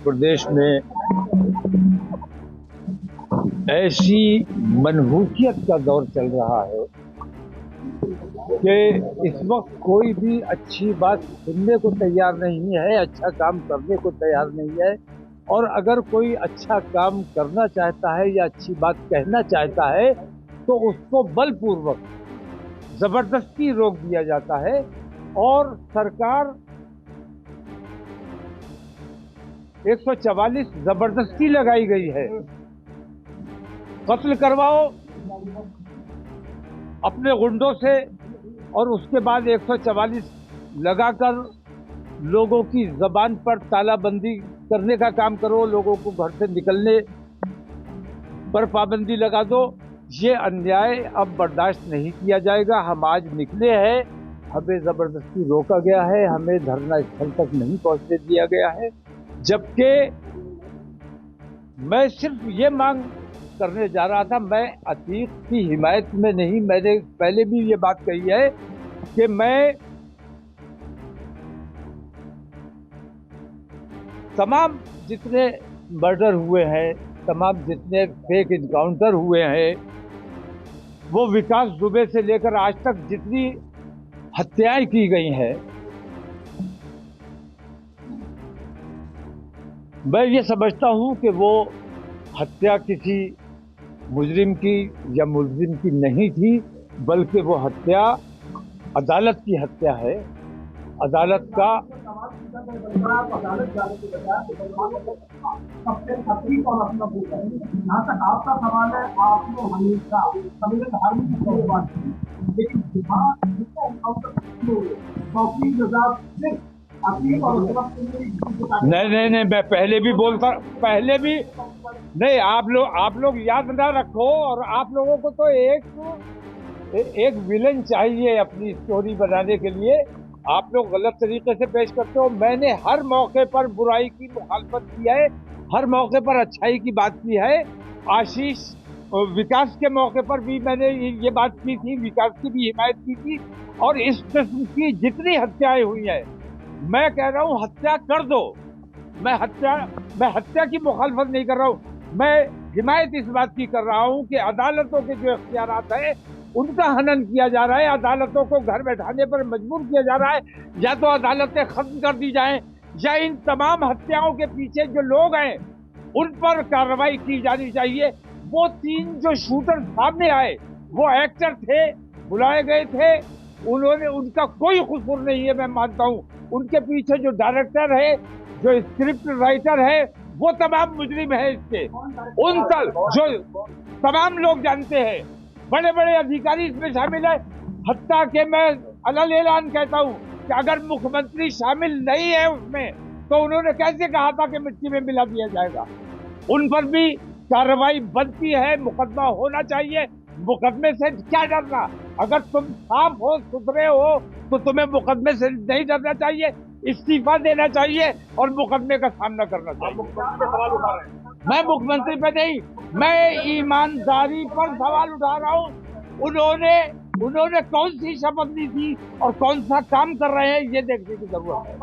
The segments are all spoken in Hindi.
प्रदेश में ऐसी मनहूसियत का दौर चल रहा है कि इस वक्त कोई भी अच्छी बात सुनने को तैयार नहीं है, अच्छा काम करने को तैयार नहीं है। और अगर कोई अच्छा काम करना चाहता है या अच्छी बात कहना चाहता है तो उसको बलपूर्वक जबरदस्ती रोक दिया जाता है। और सरकार 144 जबरदस्ती लगाई गई है। कत्ल करवाओ अपने गुंडों से और उसके बाद 144 लगाकर लोगों की जबान पर तालाबंदी करने का काम करो, लोगों को घर से निकलने पर पाबंदी लगा दो। ये अन्याय अब बर्दाश्त नहीं किया जाएगा। हम आज निकले हैं, हमें जबरदस्ती रोका गया है, हमें धरना स्थल तक नहीं पहुंचने दिया गया है। जबकि मैं सिर्फ ये मांग करने जा रहा था, मैं अतीक की हिमायत में नहीं, मैंने पहले भी ये बात कही है कि मैं तमाम जितने मर्डर हुए हैं, तमाम जितने फेक इनकाउंटर हुए हैं, वो विकास दुबे से लेकर आज तक जितनी हत्याएं की गई हैं, मैं ये समझता हूं कि वो हत्या किसी मुजरिम की या मुलजिम की नहीं थी, बल्कि वो हत्या अदालत की हत्या है। अदालत का जहाँ तक आपका सवाल है, आपने हमेशा नहीं, मैं पहले भी बोलता, पहले भी नहीं। आप लोग याद ना रखो। और आप लोगों को तो एक विलन चाहिए अपनी स्टोरी बनाने के लिए। आप लोग गलत तरीके से पेश करते हो। मैंने हर मौके पर बुराई की मुखालफत की है, हर मौके पर अच्छाई की बात की है। आशीष विकास के मौके पर भी मैंने ये बात की थी, विकास की भी हिमायत की थी। और इस किस्म की जितनी हत्याएं हुई हैं, मैं कह रहा हूं हत्या कर दो। मैं हत्या की मुखालफत नहीं कर रहा हूं। मैं हिमायत इस बात की कर रहा हूं कि अदालतों के जो इख्तियारात है उनका हनन किया जा रहा है। अदालतों को घर बैठाने पर मजबूर किया जा रहा है। या तो अदालतें खत्म कर दी जाएं, या इन तमाम हत्याओं के पीछे जो लोग हैं उन पर कार्रवाई की जानी चाहिए। वो 3 जो शूटर सामने आए, वो एक्टर थे, बुलाए गए थे, उनका कोई कसूर नहीं है, मैं मानता हूं। उनके पीछे जो डायरेक्टर है, जो स्क्रिप्ट राइटर है, वो तमाम मुजरिम है इसके। उन तक जो तमाम लोग जानते हैं, बड़े बड़े अधिकारी इसमें शामिल है। हत्या के मैं अलग ऐलान कहता हूं कि अगर मुख्यमंत्री शामिल नहीं है उसमें, तो उन्होंने कैसे कहा था कि मिट्टी में मिला दिया जाएगा। उन पर भी कार्रवाई बनती है, मुकदमा होना चाहिए। मुकदमे से क्या डरना? अगर तुम साफ हो, सुथरे हो, तो तुम्हें मुकदमे से नहीं डरना चाहिए, इस्तीफा देना चाहिए और मुकदमे का सामना करना चाहिए। मैं मुख्यमंत्री पे नहीं, मैं ईमानदारी पर सवाल उठा रहा हूं। उन्होंने कौन सी शपथ ली थी और कौन सा काम कर रहे हैं, ये देखने की जरूरत है।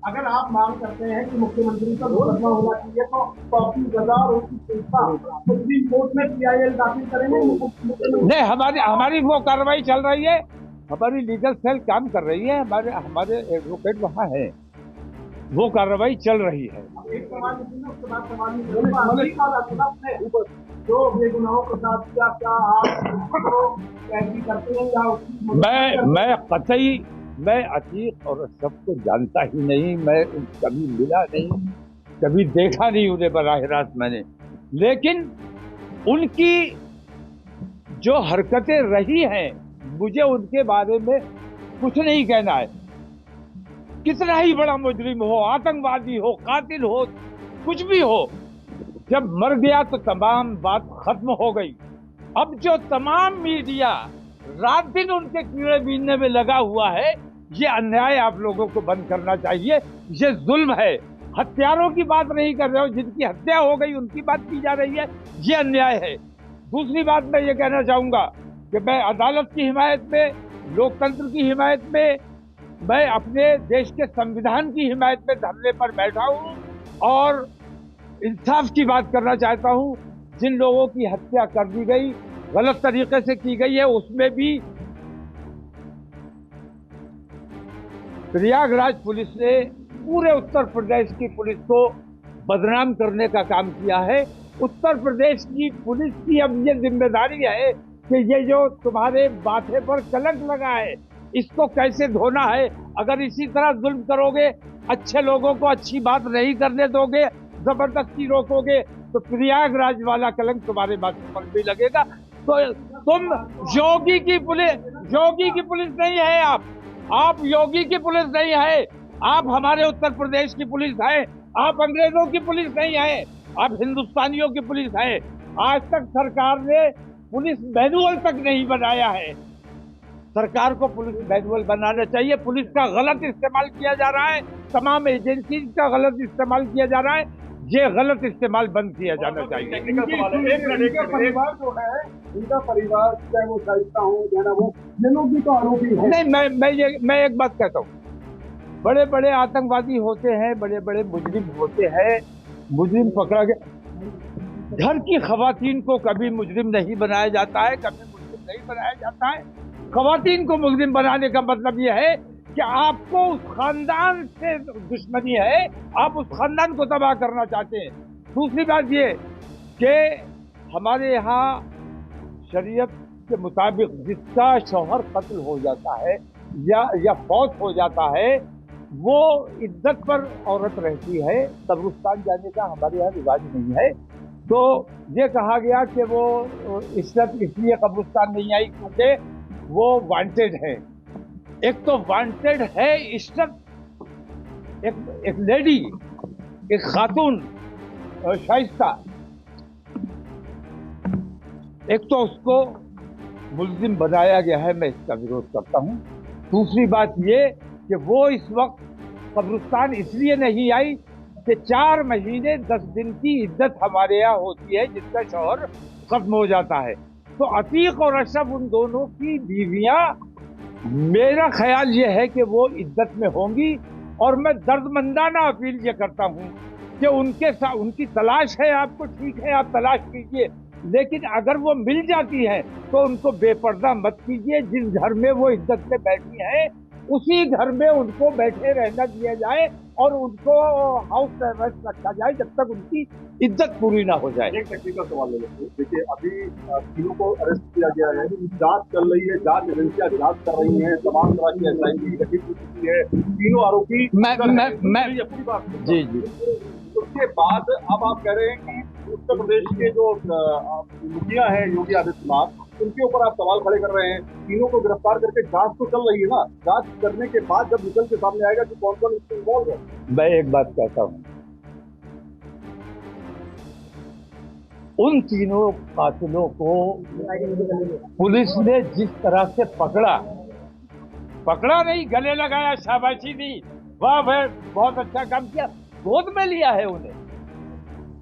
अगर आप मांग करते हैं कि मुख्यमंत्री का मुकदमा होना चाहिए, तो 34,000 उसकी संस्था सुप्रीम कोर्ट में PIL दाखिल करेंगे? नहीं, हमारी वो कार्रवाई चल रही है। हमारी लीगल सेल काम कर रही है, हमारे एडवोकेट वहाँ है, वो कार्रवाई चल रही है। एक सवाल उसके बाद सवाल जो बेगुनाहों के साथ क्या आप करते हैं या मैं कतई मैं अतीक और सबको जानता ही नहीं, मैं कभी मिला नहीं, कभी देखा नहीं उन्हें बराह रास्त मैंने। लेकिन उनकी जो हरकतें रही हैं, मुझे उनके बारे में कुछ नहीं कहना है। कितना ही बड़ा मुजरिम हो, आतंकवादी हो, कातिल हो, कुछ भी हो, जब मर गया तो तमाम बात खत्म हो गई। अब जो तमाम मीडिया रात दिन उनके कीड़े बीनने में लगा हुआ है, ये अन्याय आप लोगों को बंद करना चाहिए। ये जुल्म है। हत्यारों की बात नहीं कर रहे हो, जिनकी हत्या हो गई उनकी बात की जा रही है, ये अन्याय है। दूसरी बात मैं ये कहना चाहूंगा कि मैं अदालत की हिमायत में, लोकतंत्र की हिमायत में, मैं अपने देश के संविधान की हिमायत में धरने पर बैठा हूं और इंसाफ की बात करना चाहता हूं। जिन लोगों की हत्या कर दी गई, गलत तरीके से की गई है, उसमें भी प्रयागराज पुलिस ने पूरे उत्तर प्रदेश की पुलिस को बदनाम करने का काम किया है। उत्तर प्रदेश की पुलिस की अब ये जिम्मेदारी है कि ये जो तुम्हारे माथे पर कलंक लगा है, इसको कैसे धोना है। अगर इसी तरह जुल्म करोगे, अच्छे लोगों को अच्छी बात नहीं करने दोगे, जबरदस्ती रोकोगे, तो प्रयागराज वाला कलंक तुम्हारे माथे पर भी लगेगा। तो तुम योगी की पुलिस नहीं है। आप योगी की पुलिस नहीं है। आप हमारे उत्तर प्रदेश की पुलिस है। आप अंग्रेजों की पुलिस नहीं है। आप हिंदुस्तानियों की पुलिस है। आज तक सरकार ने पुलिस मैनुअल तक नहीं बनाया है। सरकार को पुलिस मैनुअल बनाना चाहिए। पुलिस का गलत इस्तेमाल किया जा रहा है, तमाम एजेंसी का गलत इस्तेमाल किया जा रहा है। ये गलत इस्तेमाल बंद किया जाना चाहिए। इनका परिवार जो है, इनका परिवार चाहे वो शाइस्ता हो या वो, ये लोग भी तो आरोपी हैं। नहीं, मैं एक बात कहता हूँ, बड़े बड़े आतंकवादी होते हैं, बड़े बड़े मुजरिम होते हैं, मुजरिम पकड़ा गया। घर की खवातीन को कभी मुजरिम नहीं बनाया जाता है, कभी मुजरिम नहीं बनाया जाता है। खवातीन को मुजरिम बनाने का मतलब यह है कि आपको उस खानदान से दुश्मनी है, आप उस खानदान को तबाह करना चाहते हैं। दूसरी बात ये कि हमारे यहाँ शरीयत के मुताबिक जिसका शौहर कत्ल हो जाता है या फौत हो जाता है, वो इद्दत पर औरत रहती है। कब्रिस्तान जाने का हमारे यहाँ रिवाज नहीं है। तो ये कहा गया कि वो इज्जत इसलिए कब्रिस्तान नहीं आई क्योंकि वो वांटेड है। एक तो वांटेड है इज्जत, एक लेडी, एक खातून शाइस्ता, एक तो उसको मुल्जिम बनाया गया है। मैं इसका विरोध करता हूं। दूसरी बात ये कि वो इस वक्त कब्रिस्तान इसलिए नहीं आई कि 4 महीने 10 दिन की इद्दत हमारे यहाँ होती है जिसका शौहर खत्म हो जाता है। तो अतीक और अशरफ उन दोनों की बीवियां, मेरा ख्याल ये है कि वो इद्दत में होंगी। और मैं दर्दमंदाना अपील ये करता हूँ कि उनकी तलाश है, आपको ठीक है, आप तलाश कीजिए, लेकिन अगर वो मिल जाती है तो उनको बेपर्दा मत कीजिए। जिस घर में वो इज्जत में बैठी है उसी घर में उनको बैठे रहना दिया जाए और उनको हाउस अरेस्ट रखा जाए जब तक उनकी इज्जत पूरी ना हो जाए। एक टेक्निकल सवाल ले लेते हैं। देखिए, अभी तीनों को अरेस्ट किया गया है, जांच चल रही है, जांच एजेंसियां जांच कर रही हैं, तमाम तरह की एसआईटी गठित हो चुकी है, तीनों आरोपी जी उसके बाद अब आप कह रहे हैं कि उत्तर प्रदेश के जो मुखिया है योगी आदित्यनाथ, उनके ऊपर आप सवाल खड़े कर रहे हैं। तीनों को गिरफ्तार करके जांच तो चल रही है ना, जांच करने के बाद जब निकल के सामने आएगा कि कौन कौन इसमें इन्वॉल्व है। मैं एक बात कहता हूं, उन तीनों कातिलों को पुलिस ने जिस तरह से पकड़ा नहीं, गले लगाया, शाबाशी दी, वाह भाई बहुत अच्छा काम किया, गोद में लिया है उन्हें।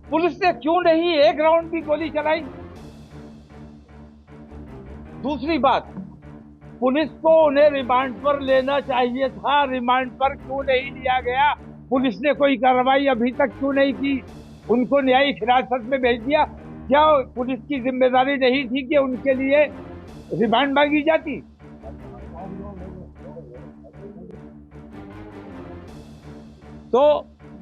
पुलिस ने क्यों नहीं एक राउंड भी गोली चलाई? दूसरी बात, पुलिस को उन्हें रिमांड पर लेना चाहिए था। रिमांड पर क्यों नहीं लिया गया? पुलिस ने कोई कार्रवाई अभी तक क्यों नहीं की? उनको न्यायिक हिरासत में भेज दिया। क्या पुलिस की जिम्मेदारी नहीं थी कि उनके लिए रिमांड मांगी जाती? तो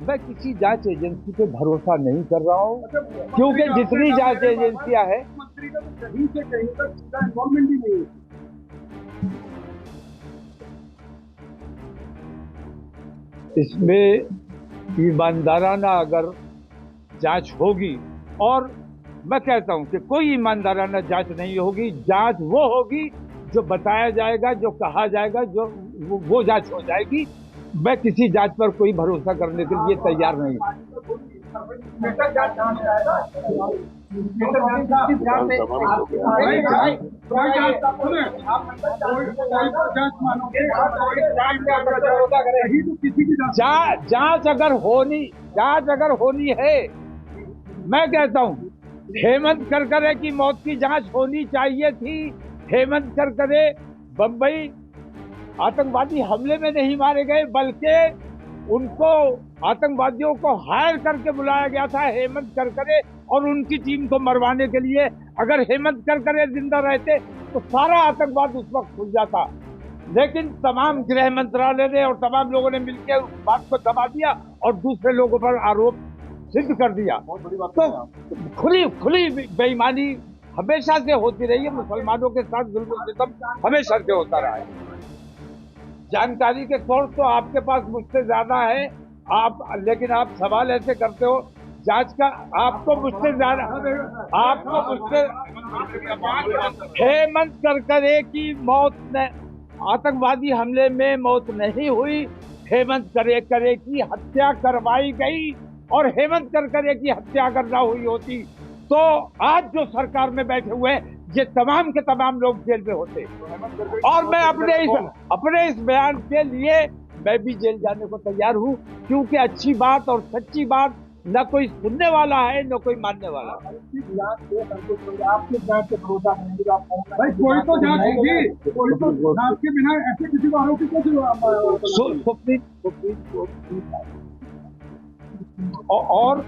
मैं किसी जांच एजेंसी पे भरोसा नहीं कर रहा हूं, क्योंकि जितनी जांच एजेंसियां हैं, मंत्री का तो कहीं से कहीं तक सीधा इन्वॉल्वमेंट ही नहीं है। इसमें ईमानदाराना अगर जांच होगी, और मैं कहता हूं कि कोई ईमानदाराना जांच नहीं होगी। जांच वो होगी जो बताया जाएगा, जो कहा जाएगा, जो वो जांच हो जाएगी। मैं किसी जांच पर कोई भरोसा करने के लिए तैयार नहीं। जांच अगर होनी है, मैं कहता हूं हेमंत करकरे की मौत की जांच होनी चाहिए थी। हेमंत करकरे बंबई आतंकवादी हमले में नहीं मारे गए, बल्कि उनको आतंकवादियों को हायर करके बुलाया गया था हेमंत करकरे और उनकी टीम को मरवाने के लिए। अगर हेमंत करकरे जिंदा रहते तो सारा आतंकवाद उस वक्त खुल जाता, लेकिन तमाम गृह मंत्रालय ने और तमाम लोगों ने मिलकर उस बात को दबा दिया और दूसरे लोगों पर आरोप सिद्ध कर दिया। बहुत बड़ी बात तो खुली बेईमानी हमेशा से होती रही है। मुसलमानों के साथ जुल्म सितम हमेशा से होता रहा है। जानकारी के सोर्स तो आपके पास मुझसे ज्यादा है, लेकिन आप सवाल ऐसे करते हो जांच का। आपको मुझसे हेमंत करकरे की मौत ने आतंकवादी हमले में मौत नहीं हुई, हेमंत करकरे की हत्या करवाई गई। और हेमंत करकरे की हत्या अगर ना हुई होती तो आज जो सरकार में बैठे हुए ये तमाम के तमाम लोग जेल में होते। और मैं अपने इस बयान के लिए मैं भी जेल जाने को तैयार हूं, क्योंकि अच्छी बात और सच्ची बात न कोई सुनने वाला है न कोई मानने वाला। आपके जांच से भरोसा नहीं, भाई कोई तो जांच होगी, कोई तो जांच के बिना ऐसे किसी को आरोपी कैसे सुप्रीम कोर्ट और